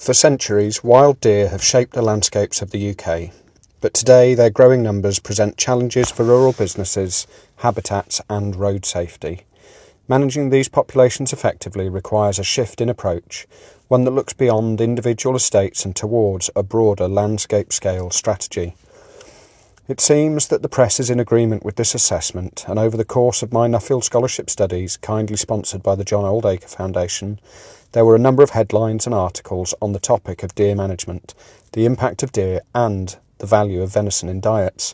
For centuries, wild deer have shaped the landscapes of the UK, but today their growing numbers present challenges for rural businesses, habitats and road safety. Managing these populations effectively requires a shift in approach, one that looks beyond individual estates and towards a broader landscape-scale strategy. It seems that the press is in agreement with this assessment, and over the course of my Nuffield scholarship studies, kindly sponsored by the John Oldacre Foundation, there were a number of headlines and articles on the topic of deer management, the impact of deer and the value of venison in diets.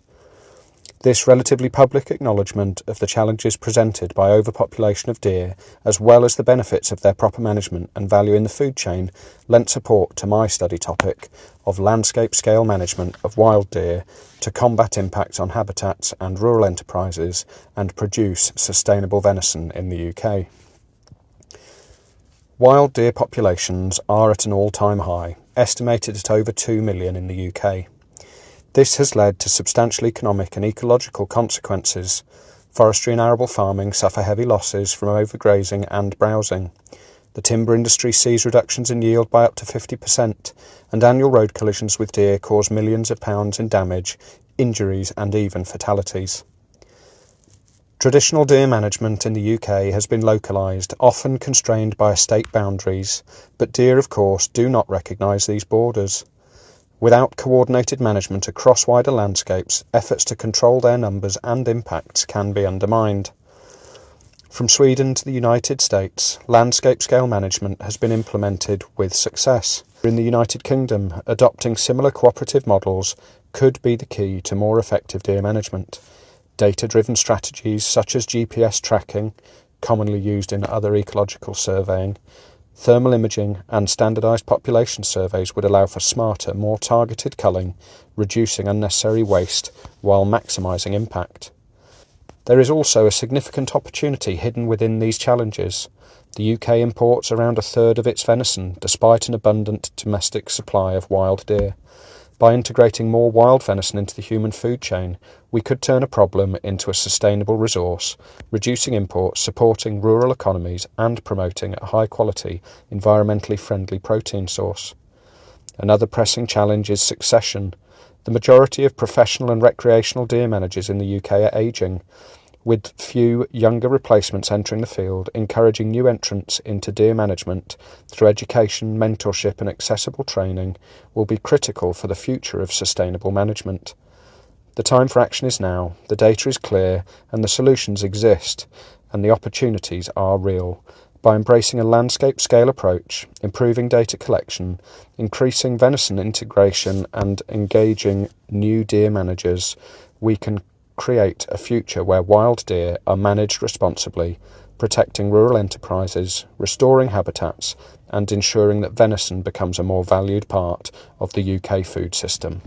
This relatively public acknowledgement of the challenges presented by overpopulation of deer, as well as the benefits of their proper management and value in the food chain, lent support to my study topic of landscape-scale management of wild deer to combat impacts on habitats and rural enterprises and produce sustainable venison in the UK. Wild deer populations are at an all-time high, estimated at over 2 million in the UK. This has led to substantial economic and ecological consequences. Forestry and arable farming suffer heavy losses from overgrazing and browsing. The timber industry sees reductions in yield by up to 50%, and annual road collisions with deer cause millions of pounds in damage, injuries and even fatalities. Traditional deer management in the UK has been localised, often constrained by estate boundaries, but deer, of course, do not recognise these borders. Without coordinated management across wider landscapes, efforts to control their numbers and impacts can be undermined. From Sweden to the United States, landscape-scale management has been implemented with success. In the United Kingdom, adopting similar cooperative models could be the key to more effective deer management. Data-driven strategies such as GPS tracking, commonly used in other ecological surveying, thermal imaging and standardised population surveys would allow for smarter, more targeted culling, reducing unnecessary waste while maximising impact. There is also a significant opportunity hidden within these challenges. The UK imports around a third of its venison, despite an abundant domestic supply of wild deer. By integrating more wild venison into the human food chain, we could turn a problem into a sustainable resource, reducing imports, supporting rural economies and promoting a high-quality, environmentally friendly protein source. Another pressing challenge is succession. The majority of professional and recreational deer managers in the UK are ageing, with few younger replacements entering the field. Encouraging new entrants into deer management through education, mentorship and accessible training will be critical for the future of sustainable management. The time for action is now, the data is clear and the solutions exist, and the opportunities are real. By embracing a landscape-scale approach, improving data collection, increasing venison integration and engaging new deer managers, we can create a future where wild deer are managed responsibly, protecting rural enterprises, restoring habitats and ensuring that venison becomes a more valued part of the UK food system.